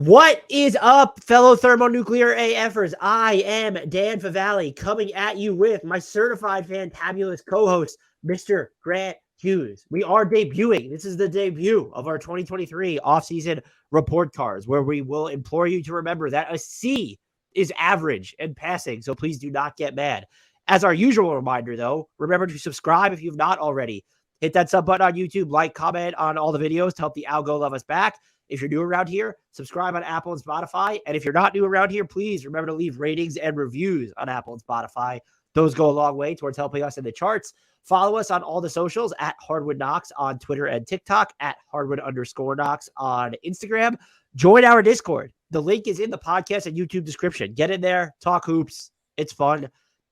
What is up, fellow thermonuclear AFers? I am Dan Favale, coming at you with my certified fantabulous co-host, Mr. Grant Hughes. We are debuting. This is the debut of our 2023 offseason report cards, where we will implore you to remember that a C is average and passing, so please do not get mad. As our usual reminder, though, remember to subscribe if you've not already. Hit that sub button on YouTube, like, comment on all the videos to help the algo love us back. If you're new around here, subscribe on Apple and Spotify. And if you're not new around here, please remember to leave ratings and reviews on Apple and Spotify. Those go a long way towards helping us in the charts. Follow us on all the socials at HardwoodKnocks on Twitter and TikTok, at Hardwood_Knocks on Instagram. Join our Discord. The link is in the podcast and YouTube description. Get in there, talk hoops. It's fun.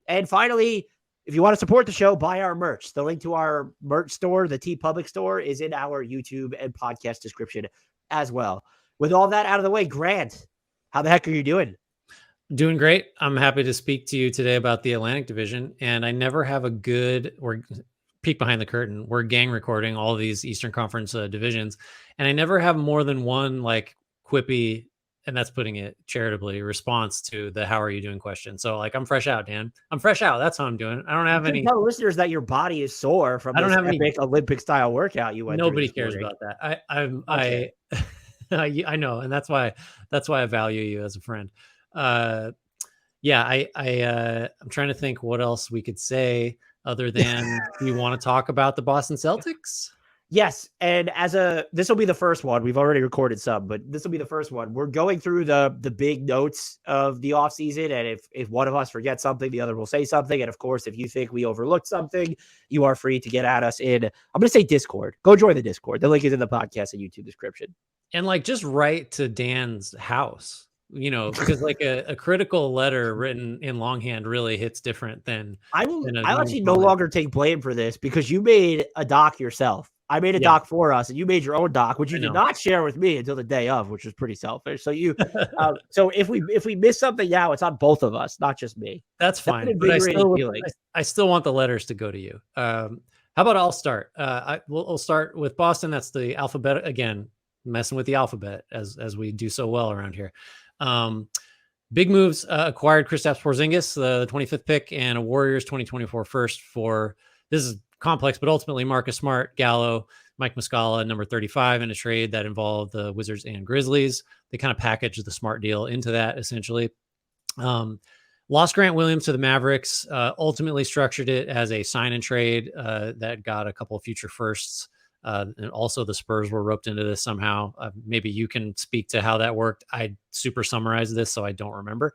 And finally, if you want to support the show, buy our merch. The link to our merch store, the TeePublic store, is in our YouTube and podcast description as well. With all that out of the way, Grant, how the heck are you doing? Doing great. I'm happy to speak to you today about the Atlantic Division. And I never have a good or peek behind the curtain. We're gang recording all of these Eastern Conference divisions. And I never have more than one like quippy, and that's putting it charitably, response to the how are you doing question. So like, I'm fresh out, Dan. I'm fresh out. That's how I'm doing. I don't have any. Tell listeners that your body is sore from this epic Olympic style workout you went through. Nobody cares about that. I know, and that's why I value you as a friend. I'm trying to think what else we could say other than we want to talk about the Boston Celtics. Yes, and this will be the first one. We've already recorded some, but this will be the first one. We're going through the big notes of the offseason, and if one of us forgets something, the other will say something. And of course, if you think we overlooked something, you are free to get at us in, I'm going to say Discord. Go join the Discord. The link is in the podcast and YouTube description. And like, just write to Dan's house, because like a critical letter written in longhand really hits different than I'll actually no longer take blame for this, because you made a doc yourself. I made a doc for us, and you made your own doc, which you did not share with me until the day of, which was pretty selfish. So so if we miss something now, it's on both of us, not just me. That's fine. But I still want the letters to go to you. How about I'll start? We'll start with Boston. That's the alphabet again, messing with the alphabet as we do so well around here. Big moves, acquired Kristaps Porzingis, the 25th pick, and a Warriors 2024 first for, this is complex, but ultimately Marcus Smart, Gallo, Mike Muscala, number 35, in a trade that involved the Wizards and Grizzlies. They kind of packaged the Smart deal into that, essentially. Lost Grant Williams to the Mavericks, ultimately structured it as a sign and trade that got a couple of future firsts. And also the Spurs were roped into this somehow. Maybe you can speak to how that worked. I super summarized this, so I don't remember.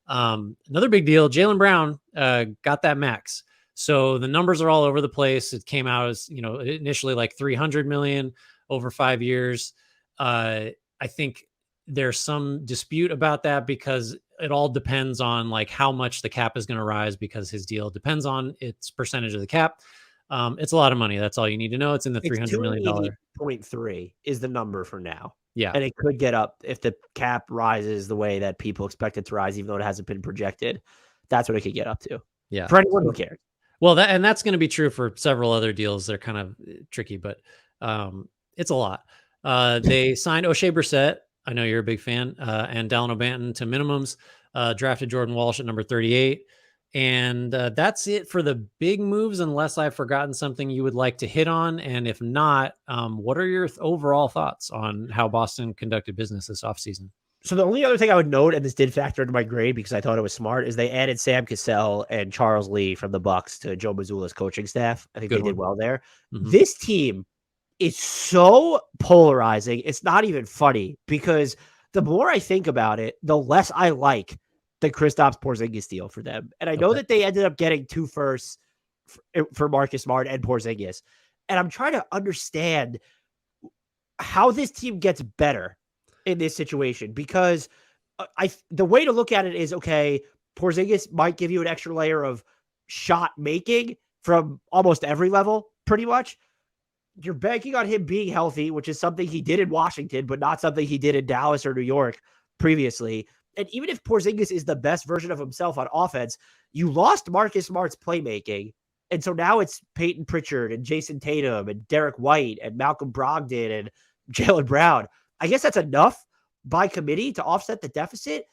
Another big deal, Jaylen Brown got that max. So the numbers are all over the place. It came out as, initially like $300 million over 5 years. I think there's some dispute about that, because it all depends on like how much the cap is going to rise, because his deal depends on its percentage of the cap. It's a lot of money. That's all you need to know. It's in the $300 million. 0.3 is the number for now. Yeah. And it could get up if the cap rises the way that people expect it to rise, even though it hasn't been projected. That's what it could get up to. Yeah. For anyone who cares. Well, that's going to be true for several other deals. They're kind of tricky, but it's a lot. They signed O'Shea Brissett. I know you're a big fan. And Dallin O'Banton to minimums. Drafted Jordan Walsh at number 38. And that's it for the big moves, unless I've forgotten something you would like to hit on. And if not, what are your overall thoughts on how Boston conducted business this offseason? So the only other thing I would note, and this did factor into my grade because I thought it was smart, is they added Sam Cassell and Charles Lee from the Bucks to Joe Mazzulla's coaching staff. I think they did well there. Mm-hmm. This team is so polarizing. It's not even funny, because the more I think about it, the less I like the Kristaps Porzingis deal for them. And I know that they ended up getting 2 firsts for Marcus Smart and Porzingis. And I'm trying to understand how this team gets better in this situation, because the way to look at it is, okay, Porzingis might give you an extra layer of shot making from almost every level, pretty much. You're banking on him being healthy, which is something he did in Washington, but not something he did in Dallas or New York previously. And even if Porzingis is the best version of himself on offense, you lost Marcus Smart's playmaking. And so now it's Peyton Pritchard and Jason Tatum and Derek White and Malcolm Brogdon and Jaylen Brown. I guess that's enough, by committee to offset the deficit,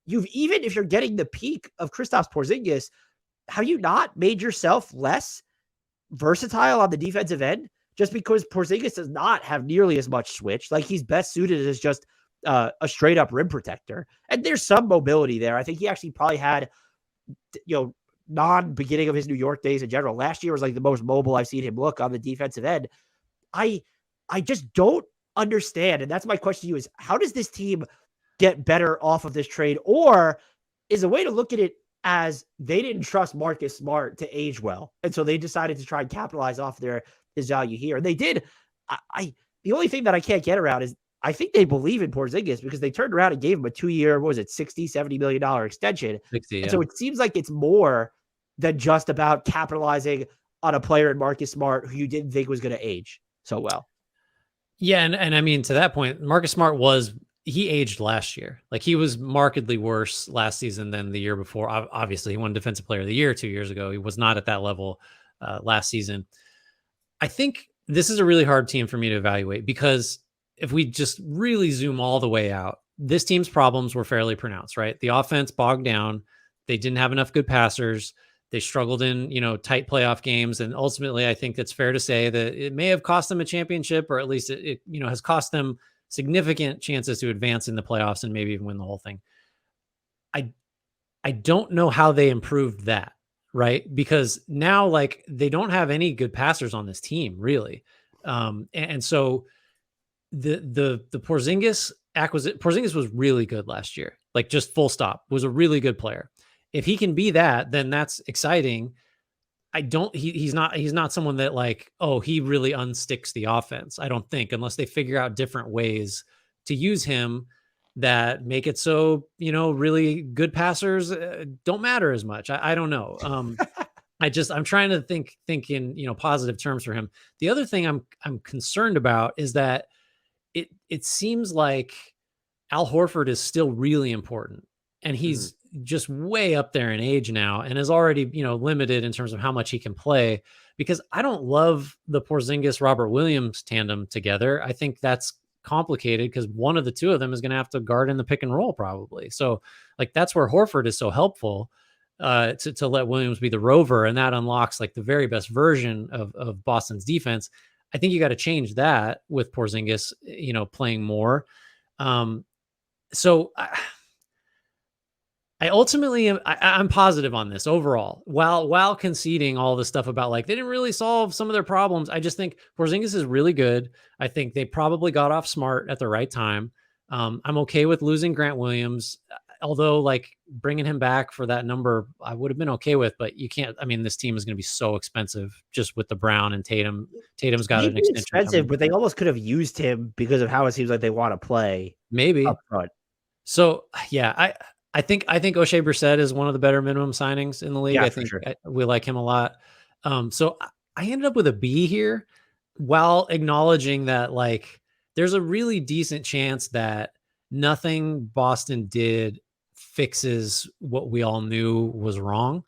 even if you're getting the peak of Kristaps Porzingis, have you not made yourself less versatile on the defensive end? Just because Porzingis does not have nearly as much switch, like he's best suited as just a straight up rim protector. And there's some mobility there. I think he actually probably had, non-beginning of his New York days in general. Last year was like the most mobile I've seen him look on the defensive end. I just don't understand. And that's my question to you is, how does this team get better off of this trade? Or is a way to look at it as they didn't trust Marcus Smart to age well, and so they decided to try and capitalize off his value here. And they did. The only thing that I can't get around is I think they believe in Porzingis because they turned around and gave him a 2-year, what was it, $60-70 million extension. 60, yeah. And so it seems like it's more than just about capitalizing on a player in Marcus Smart who you didn't think was going to age so well. Yeah, and I mean, to that point, Marcus Smart he aged last year. Like, he was markedly worse last season than the year before. Obviously, he won Defensive Player of the Year 2 years ago. He was not at that level last season. I think this is a really hard team for me to evaluate because if we just really zoom all the way out, this team's problems were fairly pronounced, right? The offense bogged down. They didn't have enough good passers. They struggled in, tight playoff games. And ultimately, I think it's fair to say that it may have cost them a championship, or at least it has cost them significant chances to advance in the playoffs and maybe even win the whole thing. I don't know how they improved that, right? Because now, like, they don't have any good passers on this team, really. And so the Porzingis acquisition, Porzingis was really good last year, like, just full stop, was a really good player. If he can be that, then that's exciting. He's not someone that, like, oh, he really unsticks the offense, I don't think, unless they figure out different ways to use him that make it so, really good passers don't matter as much. I don't know. I'm trying to think in, positive terms for him. The other thing I'm concerned about is that it seems like Al Horford is still really important, and he's just way up there in age now and is already, limited in terms of how much he can play, because I don't love the Porzingis Robert Williams tandem together. I think that's complicated because one of the two of them is going to have to guard in the pick and roll probably. So, like, that's where Horford is so helpful to let Williams be the rover, and that unlocks, like, the very best version of Boston's defense. I think you got to change that with Porzingis, playing more. So I ultimately I'm positive on this overall, while conceding all the stuff about, like, they didn't really solve some of their problems. I just think Porzingis is really good. I think they probably got off smart at the right time. I'm okay with losing Grant Williams, although, like, bringing him back for that number, I would have been okay with, but you can't. I mean, this team is going to be so expensive just with the Brown and Tatum. Tatum's got an extension expensive, but they almost could have used him because of how it seems like they want to play. Maybe up front. So yeah, I think O'Shea Brissett is one of the better minimum signings in the league. Yeah, I think sure. we like him a lot. So I ended up with a B here, while acknowledging that, like, there's a really decent chance that nothing Boston did fixes what we all knew was wrong.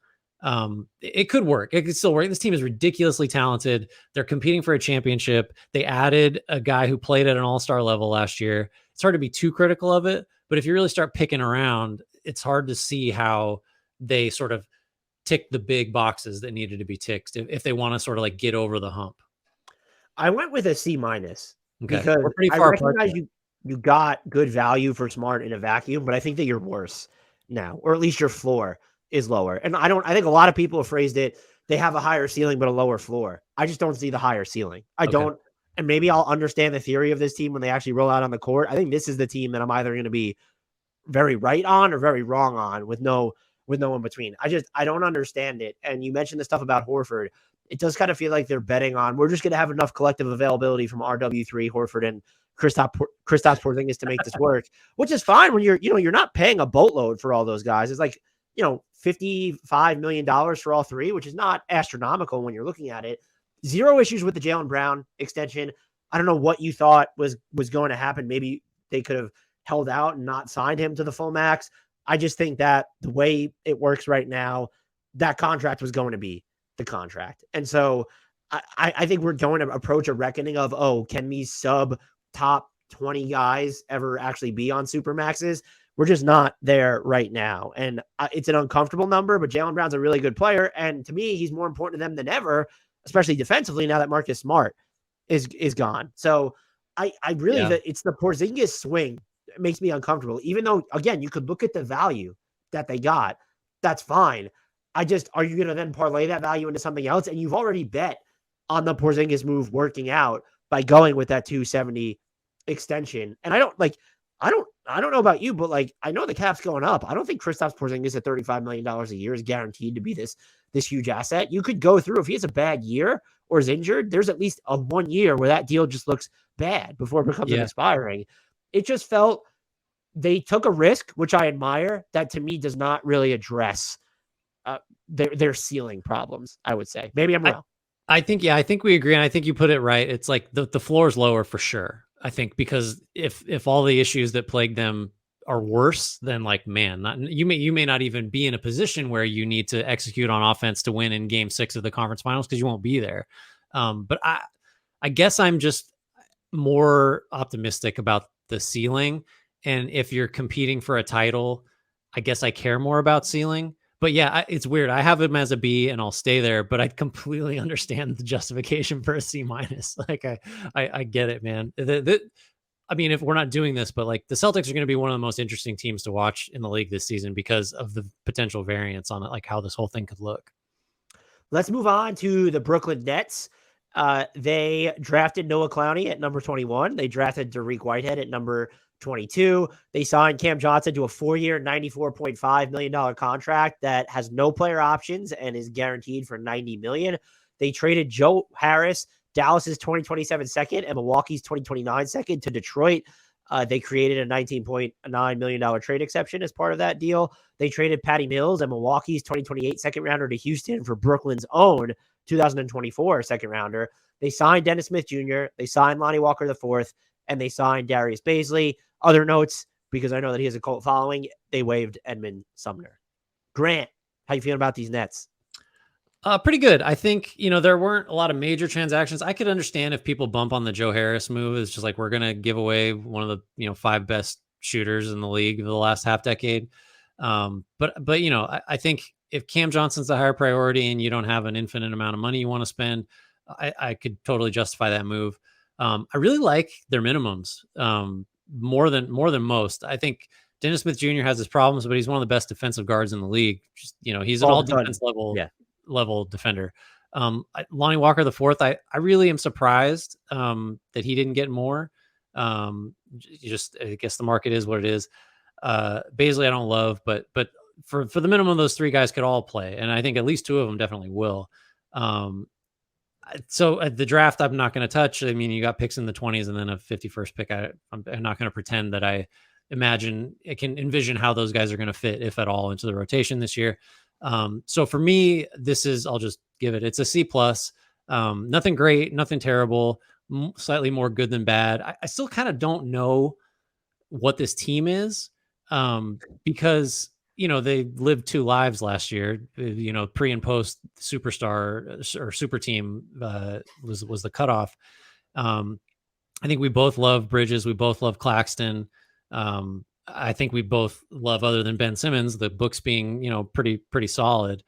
It could work. It could still work. This team is ridiculously talented. They're competing for a championship. They added a guy who played at an all-star level last year. It's hard to be too critical of it, but if you really start picking around, it's hard to see how they sort of tick the big boxes that needed to be ticked if they want to sort of, like, get over the hump. I went with a C- because we're pretty I far recognize you got good value for Smart in a vacuum, but I think that you're worse now, or at least your floor is lower. And I think a lot of people have phrased it, they have a higher ceiling but a lower floor. I just don't see the higher ceiling. I don't. And maybe I'll understand the theory of this team when they actually roll out on the court. I think this is the team that I'm either going to be very right on or very wrong on, with no in between. I don't understand it. And you mentioned the stuff about Horford. It does kind of feel like they're betting on, we're just going to have enough collective availability from RW3, Horford, and Kristaps Porzingis to make this work, which is fine when you're not paying a boatload for all those guys. It's like, $55 million for all three, which is not astronomical when you're looking at it. Zero issues with the Jaylen Brown extension. I don't know what you thought was going to happen. Maybe they could have held out and not signed him to the full max. I just think that the way it works right now, that contract was going to be the contract. And so I think we're going to approach a reckoning of, can we sub top 20 guys ever actually be on Supermaxes. We're just not there right now. And it's an uncomfortable number, but Jaylen Brown's a really good player. And to me, he's more important to them than ever, especially defensively now that Marcus Smart is gone. So I really, it's the Porzingis swing. It makes me uncomfortable, even though, again, you could look at the value that they got. That's fine. Are you going to then parlay that value into something else? And you've already bet on the Porzingis move working out by going with that 270 extension. And I don't know about you, but like, I know the cap's going up. I don't think Kristaps Porzingis at $35 million a year is guaranteed to be this huge asset. You could go through, if he has a bad year or is injured, there's at least a 1 year where that deal just looks bad before it becomes an expiring. It just felt they took a risk, which I admire, that to me does not really address their ceiling problems, I would say. Maybe I'm wrong. I think we agree. And I think you put it right. It's like the floor is lower for sure. I think because if all the issues that plague them are worse, then like, man, you may not even be in a position where you need to execute on offense to win in game 6 of the conference finals, because you won't be there. But I guess I'm just more optimistic about the ceiling. And if you're competing for a title, I guess I care more about ceiling. But yeah, it's weird. I have him as a B and I'll stay there, but I completely understand the justification for a C-. Like I get it, man. I mean, if we're not doing this, but like the Celtics are going to be one of the most interesting teams to watch in the league this season because of the potential variance on it, like how this whole thing could look. Let's move on to the Brooklyn Nets. They drafted Noah Clowney at number 21. They drafted Dariq Whitehead at number 22. They signed Cam Johnson to a 4-year, $94.5 million contract that has no player options and is guaranteed for $90 million. They traded Joe Harris, Dallas's 2027 second, and Milwaukee's 2029 second to Detroit. They created a $19.9 million trade exception as part of that deal. They traded Patty Mills and Milwaukee's 2028 second rounder to Houston for Brooklyn's own 2024 second rounder. They signed Dennis Smith Jr., they signed Lonnie Walker IV, and they signed Darius Baisley. Other notes, because I know that he has a cult following, they waived Edmund Sumner. Grant, how you feeling about these Nets? Pretty good. I think, there weren't a lot of major transactions. I could understand if people bump on the Joe Harris move. It's just like, we're going to give away one of the, 5 best shooters in the league of the last half decade. But I think if Cam Johnson's the higher priority and you don't have an infinite amount of money you want to spend, I could totally justify that move. I really like their minimums more than most. I think Dennis Smith Jr. has his problems, but he's one of the best defensive guards in the league. Just, he's an all defense level defender. Lonnie Walker IV, I really am surprised that he didn't get more. I guess the market is what it is. Baisley I don't love, but for the minimum, those 3 guys could all play, and I think at least 2 of them definitely will. So at the draft, I'm not going to touch. I mean, you got picks in the 20s and then a 51st pick. I'm not going to pretend that I can envision how those guys are going to fit, if at all, into the rotation this year. So for me, I'll just give it's a C+. Nothing great, nothing terrible, slightly more good than bad. I still kind of don't know what this team is, because they lived 2 lives last year. Pre and post superstar or super team was the cutoff. I think we both love Bridges. We both love Claxton. I think we both love, other than Ben Simmons, the books being pretty solid.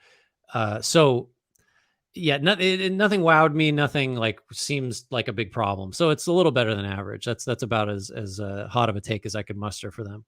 So yeah, nothing wowed me. Nothing like seems like a big problem. So it's a little better than average. That's about as hot of a take as I could muster for them.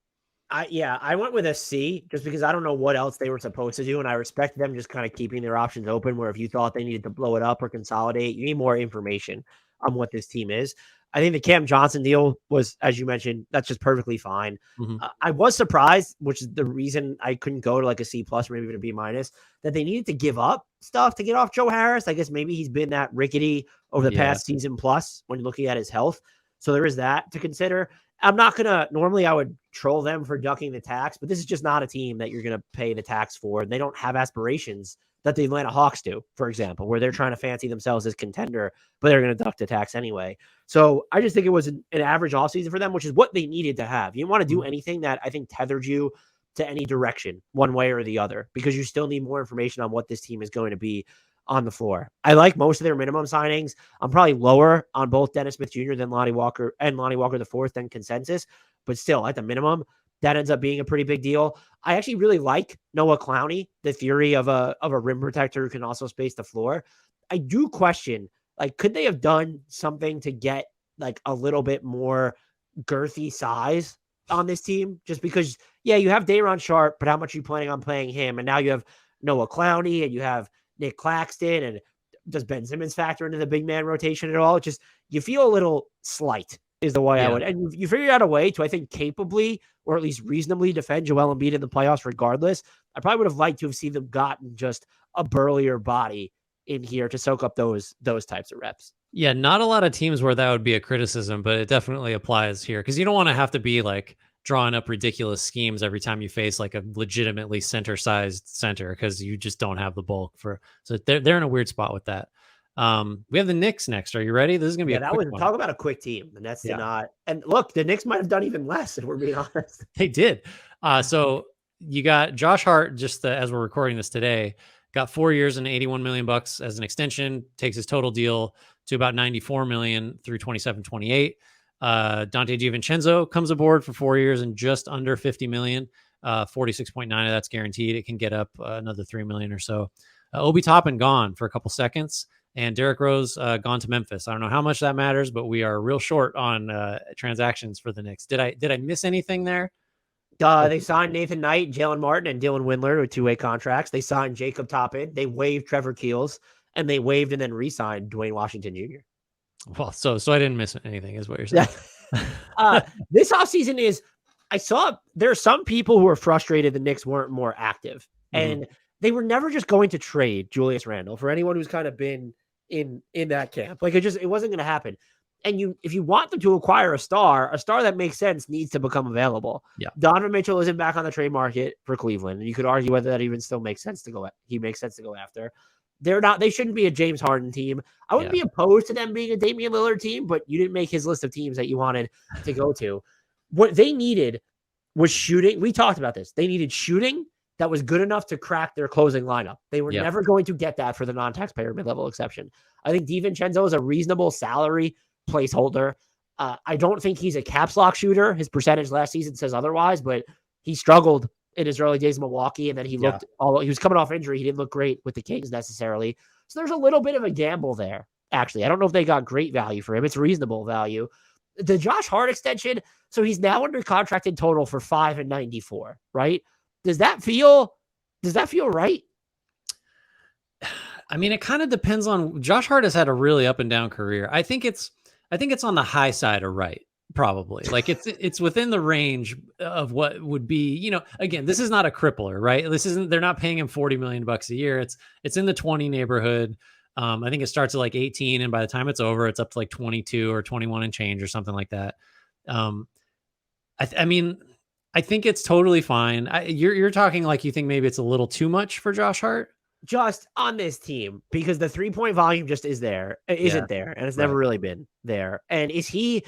I went with a C just because I don't know what else they were supposed to do, and I respect them just kind of keeping their options open, where if you thought they needed to blow it up or consolidate, you need more information on what this team is. I think the Cam Johnson deal was, as you mentioned, that's just perfectly fine. Mm-hmm. I was surprised, which is the reason I couldn't go to like a C+ or maybe even a B-, that they needed to give up stuff to get off Joe Harris. I guess maybe he's been that rickety over the past season plus when looking at his health. So there is that to consider. I'm not going to, normally I would troll them for ducking the tax, but this is just not a team that you're going to pay the tax for. They don't have aspirations that the Atlanta Hawks do, for example, where they're trying to fancy themselves as contender, but they're going to duck the tax anyway. So I just think it was an average offseason for them, which is what they needed to have. You want to do anything that I think tethered you to any direction, one way or the other, because you still need more information on what this team is going to be on the floor. I like most of their minimum signings. I'm probably lower on both Dennis Smith Jr. than Lonnie Walker the fourth than consensus, but still at the minimum, that ends up being a pretty big deal. I actually really like Noah Clowney, the theory of a rim protector who can also space the floor. I do question, like, could they have done something to get like a little bit more girthy size on this team? Just because, yeah, you have Day'Ron Sharpe, but how much are you planning on playing him? And now you have Noah Clowney and you have Nick Claxton. And does Ben Simmons factor into the big man rotation at all? Just, you feel a little slight is the way I would. And you figured out a way to, I think, capably or at least reasonably defend Joel Embiid in the playoffs regardless. I probably would have liked to have seen them gotten just a burlier body in here to soak up those types of reps. Yeah, not a lot of teams where that would be a criticism, but it definitely applies here because you don't want to have to be like drawing up ridiculous schemes every time you face like a legitimately center-sized center because you just don't have the bulk for. So they're in a weird spot with that. We have the Knicks next. Are you ready? This is gonna be a quick one. Talk about a quick team. The Nets did not. And look, the Knicks might have done even less if we're being honest. They did. So you got Josh Hart. Just as we're recording this today, got 4 years and $81 million as an extension. Takes his total deal to about $94 million through 27-28. Donte DiVincenzo comes aboard for 4 years and just under $50 million. 46.9 of that's guaranteed. It can get up another $3 million or so. Obi Toppin gone for a couple seconds. And Derrick Rose gone to Memphis. I don't know how much that matters, but we are real short on transactions for the Knicks. Did I miss anything there? They signed Nathan Knight, Jalen Martin, and Dylan Windler with two-way contracts. They signed Jacob Toppin. They waived Trevor Keels, and they waived and then re-signed Dwayne Washington Jr. Well, so I didn't miss anything, is what you're saying. This offseason is, I saw there are some people who are frustrated the Knicks weren't more active, and they were never just going to trade Julius Randle. For anyone who's kind of been in that camp, like it wasn't going to happen. And if you want them to acquire a star that makes sense needs to become available. Yeah. Donovan Mitchell isn't back on the trade market for Cleveland, and you could argue whether that even still makes sense to go. He makes sense to go after. They're not. They shouldn't be a James Harden team. I wouldn't be opposed to them being a Damian Lillard team, but you didn't make his list of teams that you wanted to go to. What they needed was shooting. We talked about this. They needed shooting that was good enough to crack their closing lineup. They were never going to get that for the non-taxpayer mid-level exception. I think DiVincenzo is a reasonable salary placeholder. I don't think he's a caps lock shooter. His percentage last season says otherwise, but he struggled in his early days in Milwaukee, and then he looked, although he was coming off injury, he didn't look great with the Kings necessarily. So there's a little bit of a gamble there, actually. I don't know if they got great value for him. It's reasonable value. The Josh Hart extension, so he's now under contract in total for $5 and 94, right? Does that feel right? I mean, it kind of depends on. Josh Hart has had a really up and down career. I think it's on the high side of right, probably. Like it's within the range of what would be, again, this is not a crippler, right? They're not paying him $40 million a year. It's in the 20 neighborhood. I think it starts at like 18, and by the time it's over, it's up to like 22 or 21 and change or something like that. I mean, I think it's totally fine. You're talking like you think maybe it's a little too much for Josh Hart? Just on this team, because the 3-point volume just isn't there, and it's never really been there. And is he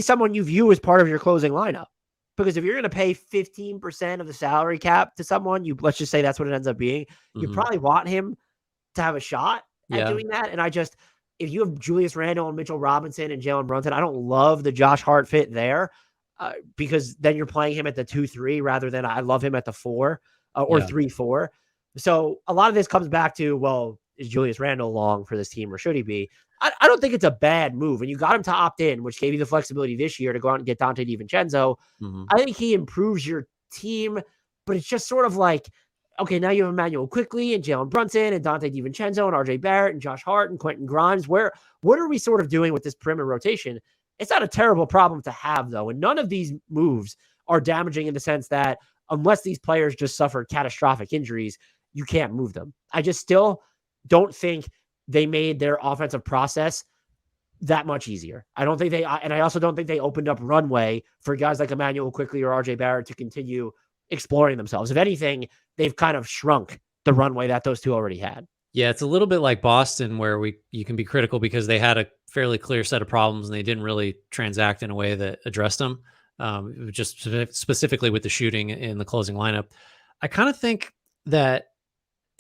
someone you view as part of your closing lineup? Because if you're going to pay 15% of the salary cap to someone, let's just say that's what it ends up being, you probably want him to have a shot at doing that. And if you have Julius Randle and Mitchell Robinson and Jalen Brunson, I don't love the Josh Hart fit there because then you're playing him at the 2-3 rather than I love him at the 4 or 3-4. So a lot of this comes back to, well, is Julius Randle long for this team or should he be? I don't think it's a bad move. And you got him to opt in, which gave you the flexibility this year to go out and get Donte DiVincenzo. I think he improves your team, but it's just sort of like, okay, now you have Emmanuel Quickley and Jalen Brunson and Donte DiVincenzo and RJ Barrett and Josh Hart and Quentin Grimes. What are we sort of doing with this perimeter rotation? It's not a terrible problem to have, though. And none of these moves are damaging in the sense that unless these players just suffer catastrophic injuries, you can't move them. I just still don't think they made their offensive process that much easier. I also don't think they opened up runway for guys like Emmanuel Quickley or RJ Barrett to continue exploring themselves. If anything, they've kind of shrunk the runway that those two already had. Yeah, it's a little bit like Boston where you can be critical because they had a fairly clear set of problems and they didn't really transact in a way that addressed them, just specifically with the shooting in the closing lineup. I kind of think that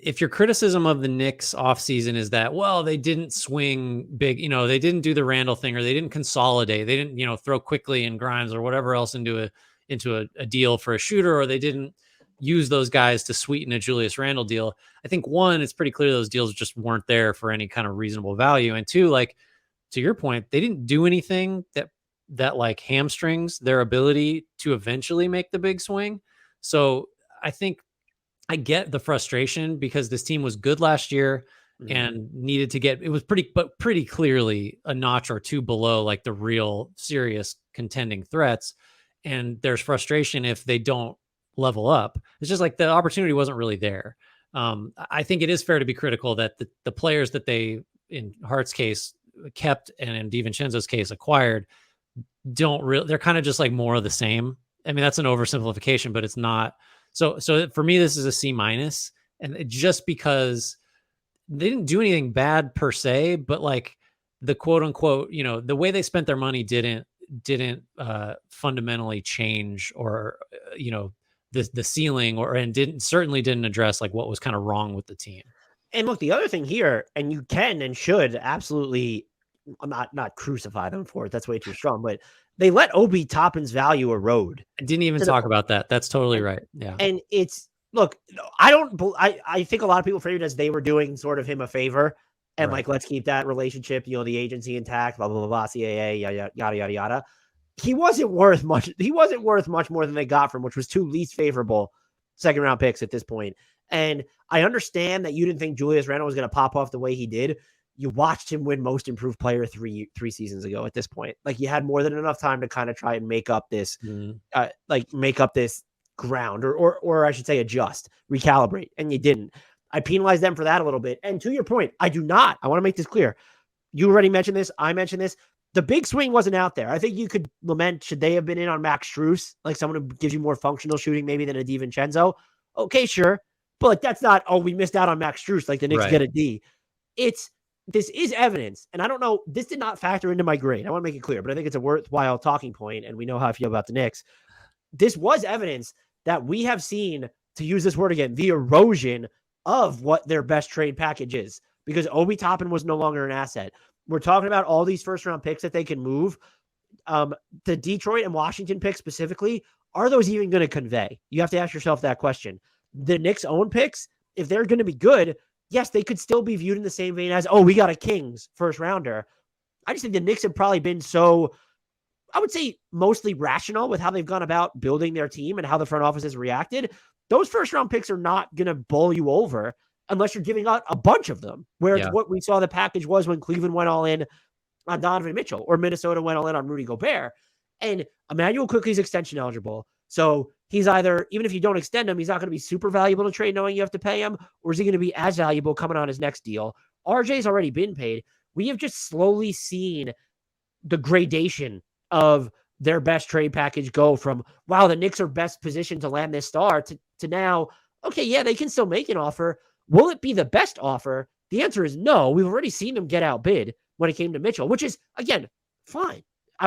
if your criticism of the Knicks offseason is that, well, they didn't swing big, they didn't do the Randall thing, or they didn't consolidate, they didn't, throw Quickly and Grimes or whatever else into a deal for a shooter, or they didn't use those guys to sweeten a Julius Randle deal. I think one, it's pretty clear those deals just weren't there for any kind of reasonable value. And two, like to your point, they didn't do anything that like hamstrings their ability to eventually make the big swing. So I think I get the frustration because this team was good last year and needed to get, it was pretty clearly a notch or two below like the real serious contending threats. And there's frustration if they don't level up. It's just like the opportunity wasn't really there. I think it is fair to be critical that the players that they, in Hart's case, kept and in DiVincenzo's case acquired, they're kind of just like more of the same. I mean, that's an oversimplification, but it's not. So for me, this is a C-, and just because they didn't do anything bad per se, but like the quote unquote, the way they spent their money didn't fundamentally change or, the ceiling and certainly didn't address like what was kind of wrong with the team. And look, the other thing here, and you can and should absolutely not crucify them for it. That's way too strong, but they let Obi Toppin's value erode. I didn't even talk about that. That's totally right. Yeah. And I think a lot of people framed it as they were doing sort of him a favor and like, let's keep that relationship, the agency intact, blah, blah, blah, blah, CAA, yada, yada, yada. He wasn't worth much. He wasn't worth much more than they got from, which was 2 least favorable second round picks at this point. And I understand that you didn't think Julius Randle was going to pop off the way he did. You watched him win most improved player three seasons ago at this point. Like, you had more than enough time to kind of try and make up this, ground or I should say adjust, recalibrate. And you didn't. I penalized them for that a little bit. And to your point, I want to make this clear. You already mentioned this. I mentioned this. The big swing wasn't out there. I think you could lament, should they have been in on Max Strus, like someone who gives you more functional shooting maybe than a DiVincenzo? Okay, sure. But like, that's not, we missed out on Max Strus, like the Knicks get a D. This is evidence. And I don't know, this did not factor into my grade. I want to make it clear, but I think it's a worthwhile talking point, and we know how I feel about the Knicks. This was evidence that we have seen, to use this word again, the erosion of what their best trade package is, because Obi Toppin was no longer an asset. We're talking about all these first round picks that they can move. The Detroit and Washington picks specifically, are those even going to convey? You have to ask yourself that question. The Knicks' own picks, if they're going to be good, yes, they could still be viewed in the same vein as, we got a Kings first rounder. I just think the Knicks have probably been so, I would say, mostly rational with how they've gone about building their team and how the front office has reacted. Those first round picks are not going to bowl you over unless you're giving out a bunch of them, where it's what we saw the package was when Cleveland went all in on Donovan Mitchell or Minnesota went all in on Rudy Gobert. And Emmanuel Quickly's extension eligible. So he's either, even if you don't extend him, he's not going to be super valuable to trade knowing you have to pay him, or is he going to be as valuable coming on his next deal? RJ's already been paid. We have just slowly seen the gradation of their best trade package go from, wow, the Knicks are best positioned to land this star, to now, okay, yeah, they can still make an offer. Will it be the best offer? The answer is no. We've already seen them get outbid when it came to Mitchell, which is, again, fine.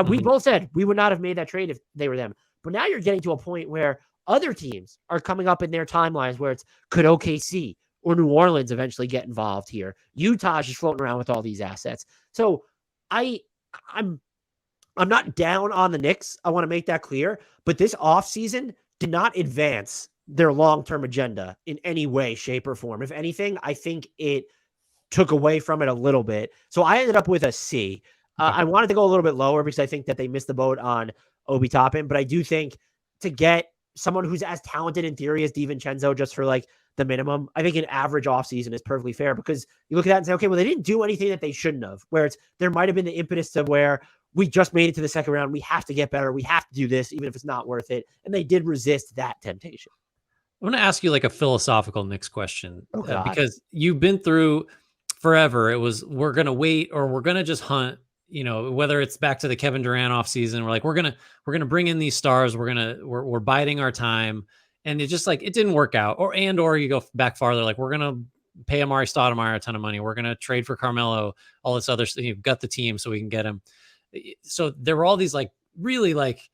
We both said we would not have made that trade if they were them. But now you're getting to a point where other teams are coming up in their timelines where it's, could OKC or New Orleans eventually get involved here? Utah's just floating around with all these assets. So I'm not down on the Knicks. I want to make that clear. But this offseason did not advance their long-term agenda in any way, shape, or form. If anything, I think it took away from it a little bit. So I ended up with a C. I wanted to go a little bit lower because I think that they missed the boat on Obi Toppin, but I do think to get someone who's as talented in theory as DiVincenzo just for like the minimum, I think an average offseason is perfectly fair, because you look at that and say, okay, well, they didn't do anything that they shouldn't have, where there might have been the impetus of where we just made it to the second round. We have to get better. We have to do this, even if it's not worth it. And they did resist that temptation. I'm going to ask you like a philosophical Knicks question, because you've been through forever. It was, we're going to wait, or we're going to just hunt, whether it's back to the Kevin Durant offseason, we're like, we're going to bring in these stars. We're biding our time. And it just like, it didn't work out, or you go back farther. Like, we're going to pay Amari Stoudemire a ton of money. We're going to trade for Carmelo, all this other stuff. You've got the team so we can get him. So there were all these like, really like,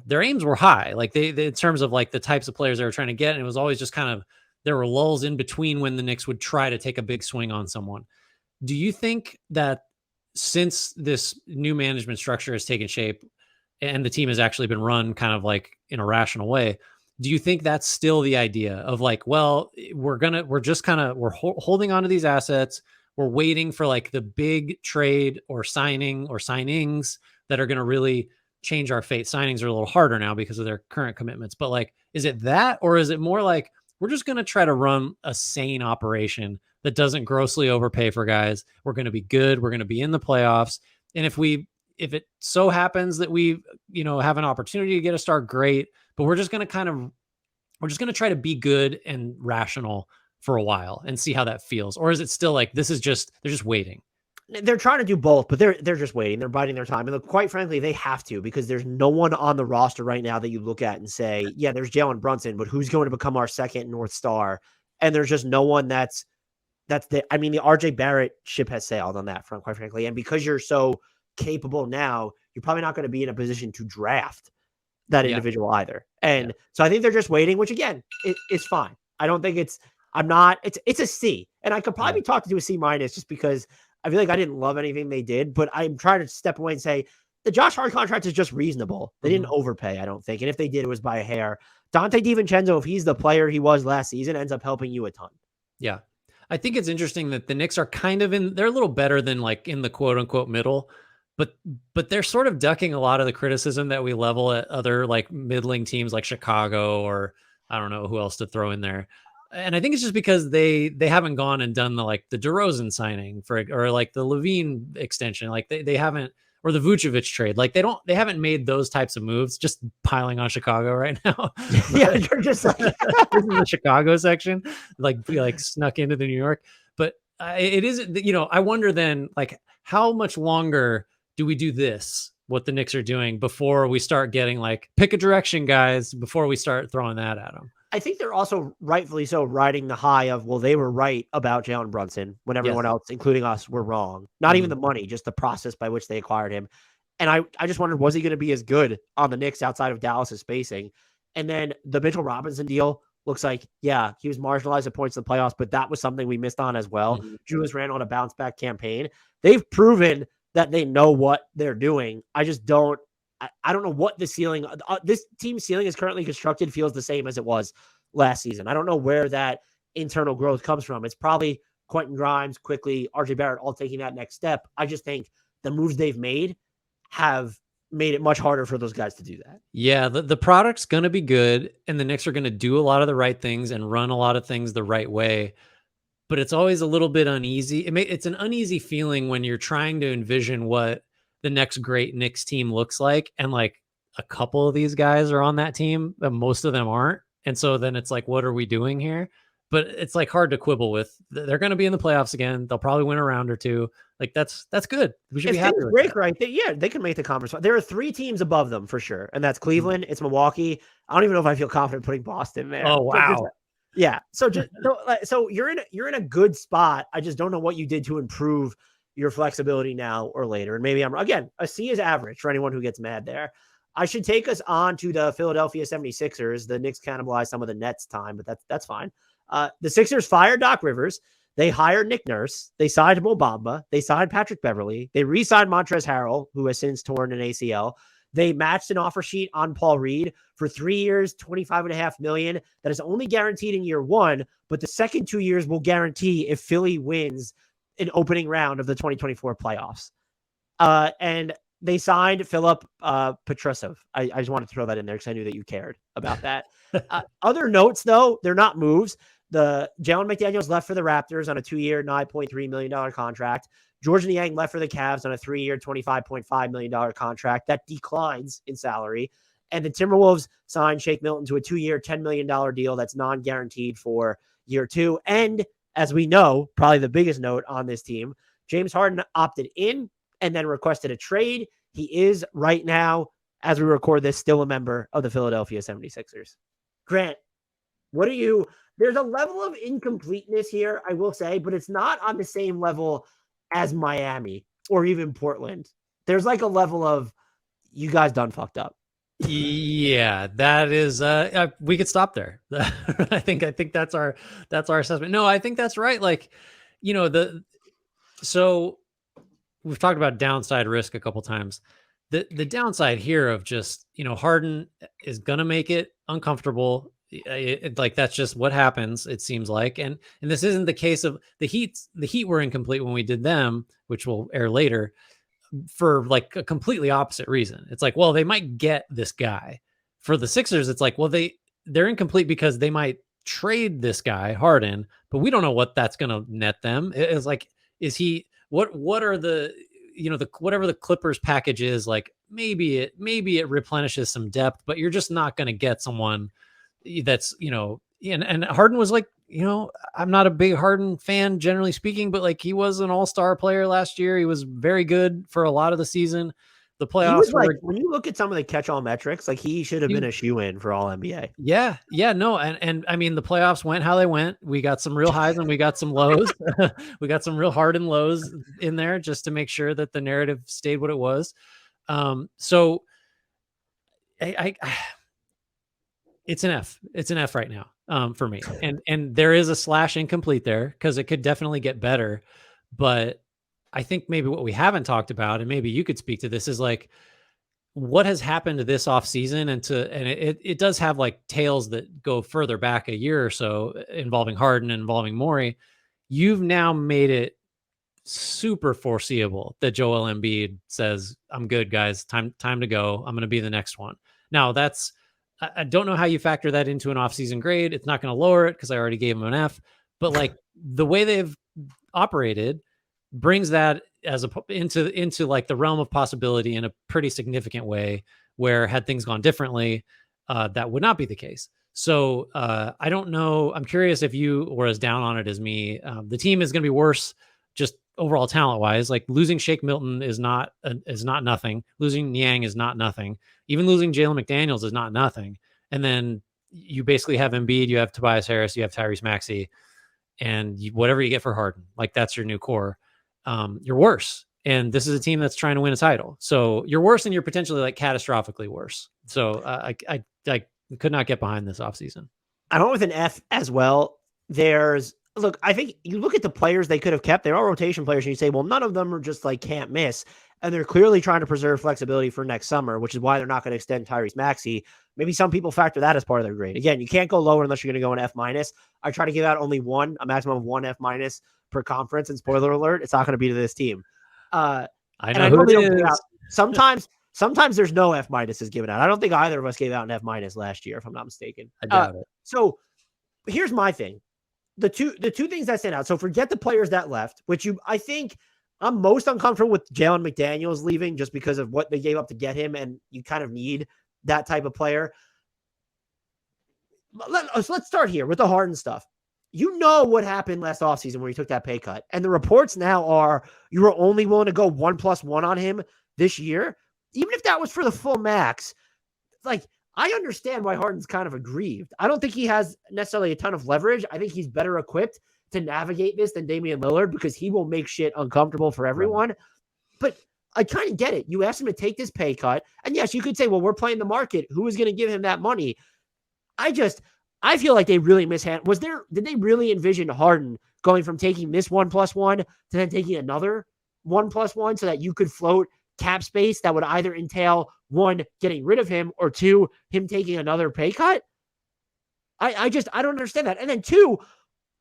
their aims were high, like they in terms of like the types of players they were trying to get. And it was always just kind of there were lulls in between when the Knicks would try to take a big swing on someone. Do you think that since this new management structure has taken shape and the team has actually been run kind of like in a rational way, do you think that's still the idea of like, well, we're holding on to these assets. We're waiting for like the big trade or signing or signings that are going to really change our fate. Signings are a little harder now because of their current commitments, but like, is it that, or is it more like we're just going to try to run a sane operation that doesn't grossly overpay for guys? We're going to be good. We're going to be in the playoffs. And if it so happens that we, have an opportunity to get a star, great. But we're just going to try to be good and rational for a while and see how that feels. Or is it still like, they're just waiting? They're trying to do both, but they're just waiting. They're biding their time. And quite frankly, they have to, because there's no one on the roster right now that you look at and say, yeah, there's Jalen Brunson, but who's going to become our second North Star? And there's just no one the RJ Barrett ship has sailed on that front, quite frankly. And because you're so capable now, you're probably not going to be in a position to draft that individual either. And so I think they're just waiting, which again, it's fine. I don't think it's a C. And I could probably be talking to a C- just because I feel like I didn't love anything they did, but I'm trying to step away and say the Josh Hart contract is just reasonable. They didn't overpay, I don't think. And if they did, it was by a hair. Donte DiVincenzo, if he's the player he was last season, ends up helping you a ton. Yeah. I think it's interesting that the Knicks are kind of they're a little better than like in the quote unquote middle, but they're sort of ducking a lot of the criticism that we level at other like middling teams like Chicago, or I don't know who else to throw in there. And I think it's just because they haven't gone and done the DeRozan signing or like the Levine extension. Like they haven't, or the Vucevic trade. Like they haven't made those types of moves. Just piling on Chicago right now. Yeah, you're just like this is the Chicago section, like snuck into the New York. But it is, I wonder then, like, how much longer do we do this, what the Knicks are doing, before we start getting like, pick a direction, guys, before we start throwing that at them? I think they're also rightfully so riding the high of, well, they were right about Jalen Brunson when everyone else, including us, were wrong. Not even the money, just the process by which they acquired him. And I just wondered, was he going to be as good on the Knicks outside of Dallas's spacing? And then the Mitchell Robinson deal looks like, yeah, he was marginalized at points in the playoffs, but that was something we missed on as well. Julius Randle on a bounce back campaign. They've proven that they know what they're doing. I just don't. I don't know what the ceiling, this team's ceiling is currently constructed feels the same as it was last season. I don't know where that internal growth comes from. It's probably Quentin Grimes, quickly, RJ Barrett, all taking that next step. I just think the moves they've made have made it much harder for those guys to do that. Yeah, the product's going to be good, and the Knicks are going to do a lot of the right things and run a lot of things the right way. But it's always a little bit uneasy. It's an uneasy feeling when you're trying to envision what the next great Knicks team looks like. And like a couple of these guys are on that team, but most of them aren't. And so then it's like, what are we doing here? But it's like hard to quibble with. They're going to be in the playoffs again. They'll probably win a round or two. Like that's good. We should be happy with break, right? They can make the conference. There are 3 teams above them for sure. And that's Cleveland. It's Milwaukee. I don't even know if I feel confident putting Boston there. Oh, wow. So you're in a good spot. I just don't know what you did to improve your flexibility now or later. And maybe a C is average for anyone who gets mad there. I should take us on to the Philadelphia 76ers. The Knicks cannibalized some of the Nets time, but that's fine. The Sixers fired Doc Rivers. They hired Nick Nurse. They signed Mo Bamba. They signed Patrick Beverley. They re-signed Montrezl Harrell, who has since torn an ACL. They matched an offer sheet on Paul Reed for 3 years, $25.5 million. That is only guaranteed in year 1, but the second 2 years will guarantee if Philly wins an opening round of the 2024 playoffs. And they signed Philip Petrusov. I just wanted to throw that in there because I knew that you cared about that. Other notes, though, they're not moves. The Jalen McDaniels left for the Raptors on a 2-year, $9.3 million contract. George Niang left for the Cavs on a 3-year, $25.5 million contract. That declines in salary. And the Timberwolves signed Shake Milton to a 2-year, $10 million deal that's non-guaranteed for year 2. And as we know, probably the biggest note on this team, James Harden opted in and then requested a trade. He is right now, as we record this, still a member of the Philadelphia 76ers. Grant, there's a level of incompleteness here, I will say, but it's not on the same level as Miami or even Portland. There's like a level of, you guys done fucked up. Yeah, that is we could stop there. I think that's our assessment. No, I think that's right. Like, so we've talked about downside risk a couple times. The downside here of just, Harden is going to make it uncomfortable. Like that's just what happens, it seems like. And this isn't the case of the Heat. The Heat were incomplete when we did them, which will air later, for like a completely opposite reason. It's like, well, they might get this guy. For the Sixers, it's like, well, they're incomplete because they might trade this guy, Harden, but we don't know what that's going to net them. It's like, is he what are the whatever the Clippers package is, like maybe it replenishes some depth, but you're just not going to get someone that's, and Harden was like, I'm not a big Harden fan, generally speaking, but like he was an all-star player last year. He was very good for a lot of the season. The playoffs he was like, when you look at some of the catch-all metrics, like he should have been a shoe-in for all NBA. Yeah. No. And I mean, the playoffs went how they went. We got some real highs and we got some lows. We got some real Harden lows in there just to make sure that the narrative stayed what it was. So it's an F. It's an F right now for me. And there is a / incomplete there because it could definitely get better. But I think maybe what we haven't talked about, and maybe you could speak to this, is like what has happened to this offseason and it does have like tails that go further back a year or so involving Harden and involving Morey. You've now made it super foreseeable that Joel Embiid says, I'm good, guys. Time to go. I'm going to be the next one. Now I don't know how you factor that into an offseason grade. It's not going to lower it because I already gave him an F, but like the way they've operated brings that into like the realm of possibility in a pretty significant way, where had things gone differently, that would not be the case. So I don't know. I'm curious if you were as down on it as me. The team is going to be worse just overall talent wise. Like losing Shake Milton is not nothing. Losing Niang is not nothing. Even losing Jalen McDaniels is not nothing. And then you basically have Embiid, you have Tobias Harris, you have Tyrese Maxey, and whatever you get for Harden, like that's your new core. You're worse. And this is a team that's trying to win a title. So you're worse, and you're potentially like catastrophically worse. So I could not get behind this offseason. I went with an F as well. I think you look at the players they could have kept. They're all rotation players, and you say, well, none of them are just like can't miss. And they're clearly trying to preserve flexibility for next summer, which is why they're not going to extend Tyrese Maxey. Maybe some people factor that as part of their grade. Again, you can't go lower unless you're going to go an F-. I try to give out only a maximum of one F- per conference. And spoiler alert, it's not going to be to this team. I know who it is. Sometimes there's no F- given out. I don't think either of us gave out an F- last year, if I'm not mistaken. I doubt it. So here's my thing. The two things that stand out. So forget the players that left, I think I'm most uncomfortable with Jalen McDaniels leaving just because of what they gave up to get him, and you kind of need that type of player. Let's start here with the Harden stuff. You know what happened last offseason where he took that pay cut. And the reports now are you were only willing to go 1+1 on him this year. Even if that was for the full max, like I understand why Harden's kind of aggrieved. I don't think he has necessarily a ton of leverage. I think he's better equipped to navigate this than Damian Lillard because he will make shit uncomfortable for everyone. Right. But I kind of get it. You asked him to take this pay cut. And yes, you could say, well, we're playing the market. Who is going to give him that money? I feel like they really mishandled. Did they really envision Harden going from taking this 1+1 to then taking another 1+1 so that you could float cap space that would either entail one, getting rid of him, or two, him taking another pay cut? I don't understand that. And then two,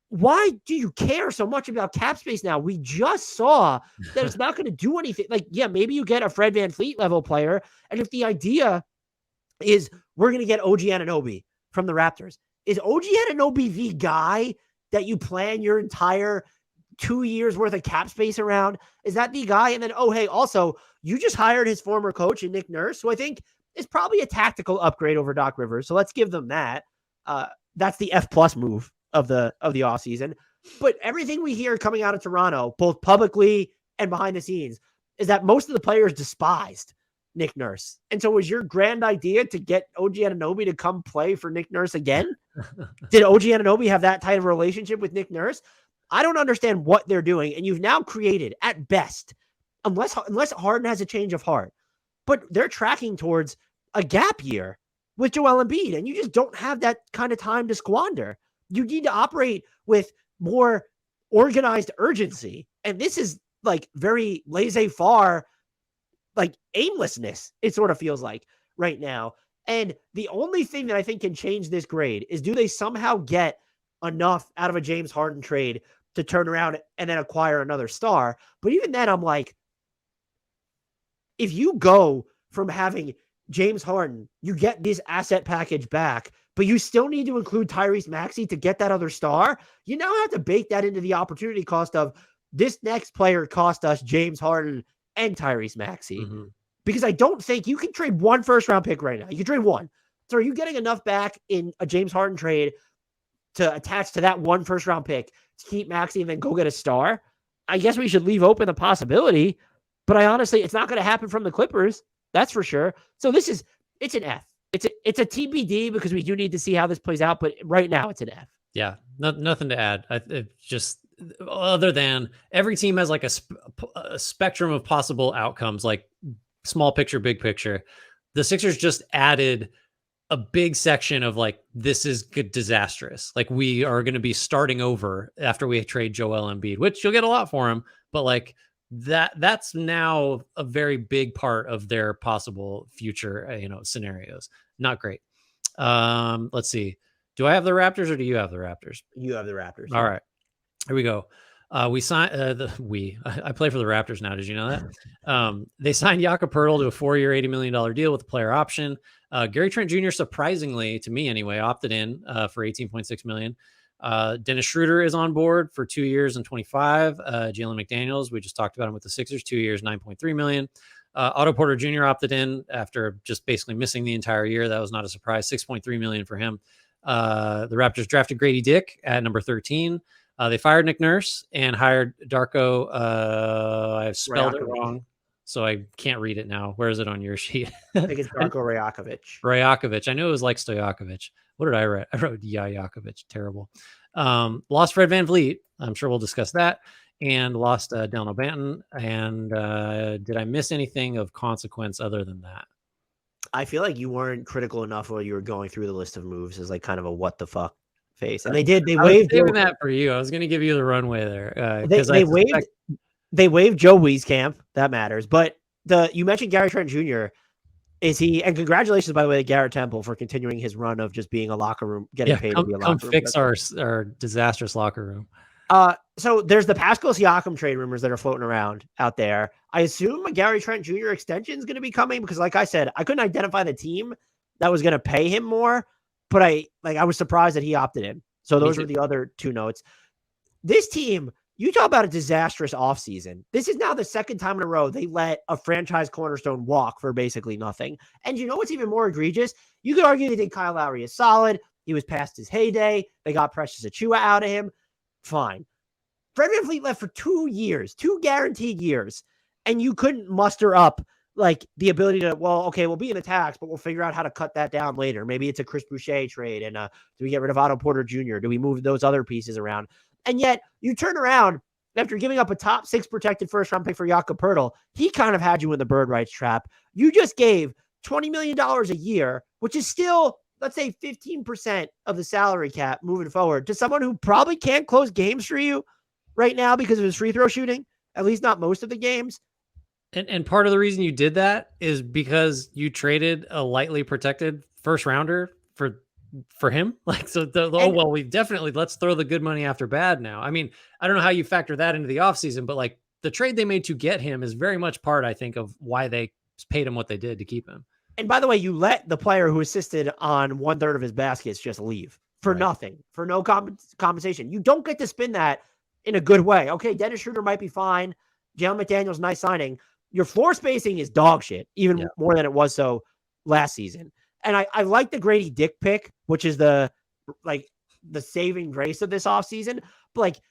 why do you care so much about cap space now? We just saw that it's not going to do anything. Like, yeah, maybe you get a Fred VanVleet level player. And if the idea is we're going to get OG Anunoby from the Raptors, is OG Anunoby the guy that you plan your entire 2 years worth of cap space around? Is that the guy? And then, oh, hey, also, you just hired his former coach in Nick Nurse, who I think is probably a tactical upgrade over Doc Rivers. So let's give them that. That's the F+ move of the offseason. But everything we hear coming out of Toronto, both publicly and behind the scenes, is that most of the players despised Nick Nurse. And so was your grand idea to get OG Anunoby to come play for Nick Nurse again? Did OG Anunoby have that type of relationship with Nick Nurse? I don't understand what they're doing. And you've now created, at best, unless Harden has a change of heart, but they're tracking towards a gap year with Joel Embiid, and you just don't have that kind of time to squander. You need to operate with more organized urgency. And this is like very laissez-faire, like aimlessness, it sort of feels like right now. And the only thing that I think can change this grade is, do they somehow get enough out of a James Harden trade to turn around and then acquire another star? But even then, I'm like, if you go from having James Harden, you get this asset package back, but you still need to include Tyrese Maxey to get that other star, you now have to bake that into the opportunity cost of, this next player cost us James Harden and Tyrese Maxey. Mm-hmm. Because I don't think you can trade one first-round pick right now. You can trade one. So are you getting enough back in a James Harden trade to attach to that one first-round pick to keep Maxey and then go get a star? I guess we should leave open the possibility, but it's not going to happen from the Clippers. That's for sure. So it's an F. It's a TBD, because we do need to see how this plays out, but right now it's an F. Yeah, nothing to add. Just other than every team has like a spectrum of possible outcomes, like small picture, big picture. The Sixers just added a big section of like, this is disastrous. Like, we are going to be starting over after we trade Joel Embiid, which you'll get a lot for him, but like that's now a very big part of their possible future, scenarios. Not great. Let's see. Do I have the Raptors or do you have the Raptors? You have the Raptors. All right, here we go. We signed I play for the Raptors now. Did you know that? They signed Jakob Poeltl to a 4-year, $80 million deal with a player option. Gary Trent Jr., surprisingly to me anyway, opted in for $18.6 million. Dennis Schroeder is on board for 2 years and 25. Jalen McDaniels, we just talked about him with the Sixers, 2 years, $9.3 million. Otto Porter Jr. opted in after just basically missing the entire year. That was not a surprise. $6.3 million for him. The Raptors drafted Grady Dick at number 13. They fired Nick Nurse and hired Darko. I've spelled it wrong, so I can't read it now. Where is it on your sheet? I think it's Darko Rajakovic. Rajakovic. I knew it was like Stojakovic. What did I write? I wrote Jajakovic. Terrible. Lost Fred VanVleet. I'm sure we'll discuss that. And lost Delano Banton. And did I miss anything of consequence other than that? I feel like you weren't critical enough while you were going through the list of moves as like kind of a what the fuck face. And they waived that for you. I was going to give you the runway there. They waived Joe Wieskamp. That matters. But you mentioned Gary Trent Jr. And congratulations, by the way, to Garrett Temple for continuing his run of just being a locker room, getting paid to be a locker room. Come fix our disastrous locker room. So there's the Pascal Siakam trade rumors that are floating around out there. I assume a Gary Trent Jr. extension is going to be coming, because like I said, I couldn't identify the team that was going to pay him more, but I was surprised that he opted in. So those were the other two notes. This team, you talk about a disastrous offseason. This is now the second time in a row they let a franchise cornerstone walk for basically nothing. And you know what's even more egregious? You could argue they think Kyle Lowry is solid. He was past his heyday. They got Precious Achiuwa out of him. Fine. Fred VanVleet left for 2 years, 2 guaranteed years, and you couldn't muster up like the ability to, we'll be in the tax, but we'll figure out how to cut that down later. Maybe it's a Chris Boucher trade, and do we get rid of Otto Porter Jr.? Do we move those other pieces around? And yet you turn around after giving up a top 6 protected first-round pick for Jakob Poeltl. He kind of had you in the bird rights trap. You just gave $20 million a year, which is still, let's say, 15% of the salary cap moving forward, to someone who probably can't close games for you right now because of his free throw shooting, at least not most of the games. And part of the reason you did that is because you traded a lightly protected first rounder for him. Like, so we definitely, let's throw the good money after bad now. I mean, I don't know how you factor that into the offseason, but like the trade they made to get him is very much part, I think, of why they paid him what they did to keep him. And by the way, you let the player who assisted on 1/3 of his baskets just leave for nothing, for no compensation. You don't get to spin that in a good way. Okay, Dennis Schroeder might be fine. Jalen McDaniels, nice signing. Your floor spacing is dog shit, even more than it was so last season. And I like the Grady Dick pick, which is the saving grace of this offseason. But like,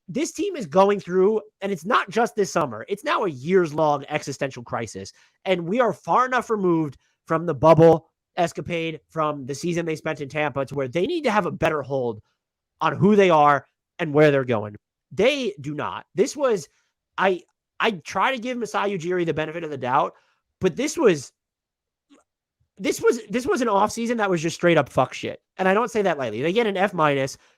this team is going through, and it's not just this summer, it's now a years-long existential crisis. And we are far enough removed from the bubble escapade, from the season they spent in Tampa, to where they need to have a better hold on who they are and where they're going. They do not. This was, I try to give Masai Ujiri the benefit of the doubt, but this was this was an offseason that was just straight up fuck shit. And I don't say that lightly. They get an F-.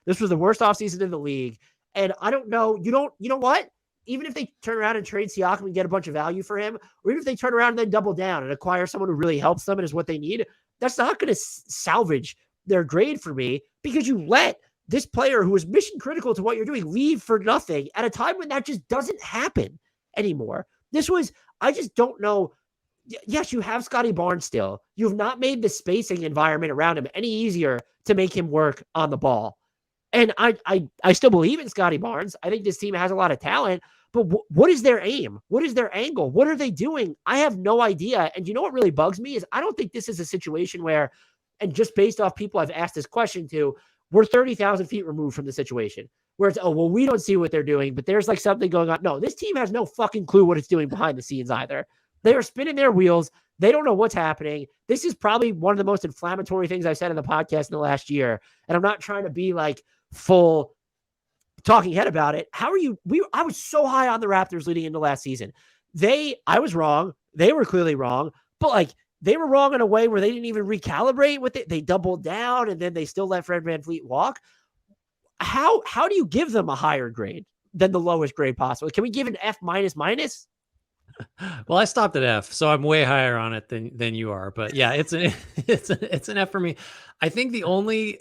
This was the worst offseason in the league. And I don't know. You know what? Even if they turn around and trade Siakam and get a bunch of value for him, or even if they turn around and then double down and acquire someone who really helps them and is what they need, that's not going to salvage their grade for me, because you let this player who is mission critical to what you're doing leave for nothing at a time when that just doesn't happen anymore. I just don't know. Yes, you have Scotty Barnes still. You've not made the spacing environment around him any easier to make him work on the ball. And I still believe in Scotty Barnes. I think this team has a lot of talent, but what is their aim? What is their angle? What are they doing? I have no idea. And you know what really bugs me is I don't think this is a situation where, and just based off people I've asked this question to, we're 30,000 feet removed from the situation where it's, oh, well, we don't see what they're doing, but there's like something going on. No, this team has no fucking clue what it's doing behind the scenes either. They are spinning their wheels. They don't know what's happening. This is probably one of the most inflammatory things I've said in the podcast in the last year. And I'm not trying to be like full talking head about it. I was so high on the Raptors leading into last season. I was wrong. They were clearly wrong, but like they were wrong in a way where they didn't even recalibrate with it. They doubled down and then they still let Fred VanVleet walk. How do you give them a higher grade than the lowest grade possible? Can we give an F minus? Well, I stopped at F, so I'm way higher on it than you are. But yeah, it's an F for me. I think the only,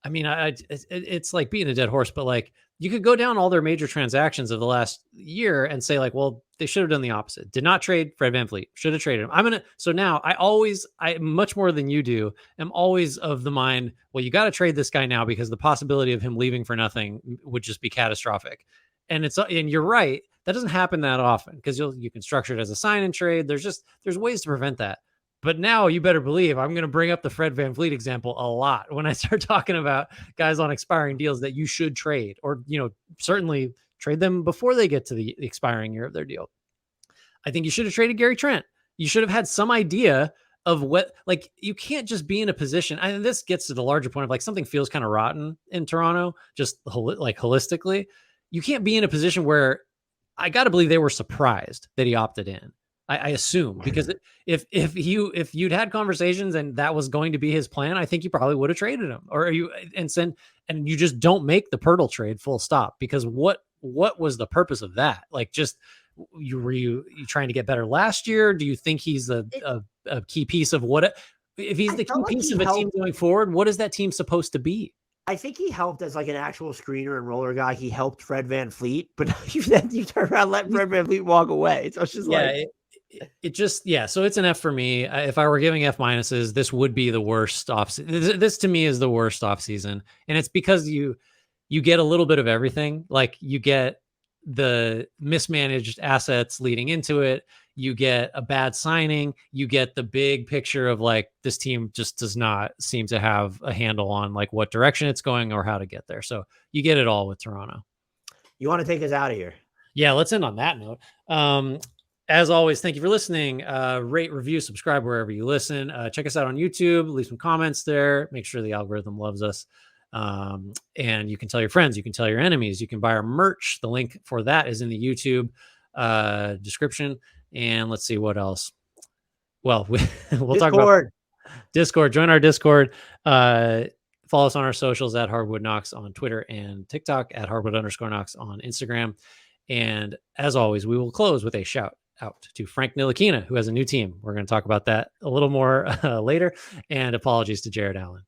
it's like beating a dead horse, but like you could go down all their major transactions of the last year and say like, well, they should have done the opposite. Did not trade Fred VanVleet. Should have traded him. So now I much more than you do, am always of the mind, well, you got to trade this guy now because the possibility of him leaving for nothing would just be catastrophic. And you're right. That doesn't happen that often because you can structure it as a sign and trade. There's ways to prevent that. But now you better believe I'm going to bring up the Fred VanVleet example a lot when I start talking about guys on expiring deals that you should trade, or, certainly trade them before they get to the expiring year of their deal. I think you should have traded Gary Trent. You should have had some idea of what, like, you can't just be in a position. And this gets to the larger point of like something feels kind of rotten in Toronto, just like holistically. You can't be in a position where I got to believe they were surprised that he opted in. I assume, because if you'd had conversations and that was going to be his plan, I think you probably would have traded him, and you just don't make the Pirtle trade full stop, because what was the purpose of that? Like, just were you trying to get better last year? Do you think he's a key piece of if he's the key piece of a team going forward? What is that team supposed to be? I think he helped as like an actual screener and roller guy. He helped Fred VanVleet, but you turn around and let Fred VanVleet walk away. So it's just so it's an F for me. If I were giving F minuses, this would be the worst offseason. This to me is the worst offseason. And it's because you get a little bit of everything. Like, you get the mismanaged assets leading into it. You get a bad signing. You get the big picture of like, this team just does not seem to have a handle on like what direction it's going or how to get there. So you get it all with Toronto. You want to take us out of here? Yeah, let's end on that note. As always, thank you for listening. Rate, review, subscribe wherever you listen. Check us out on YouTube. Leave some comments there. Make sure the algorithm loves us. And you can tell your friends. You can tell your enemies. You can buy our merch. The link for that is in the YouTube description. And let's see what else. Well, we'll talk about Discord. Join our Discord. Follow us on our socials at HardwoodKnocks on Twitter and TikTok, at Hardwood_Knocks on Instagram. And as always, we will close with a shout out to Frank Ntilikina, who has a new team. We're going to talk about that a little more later. And apologies to Jared Allen.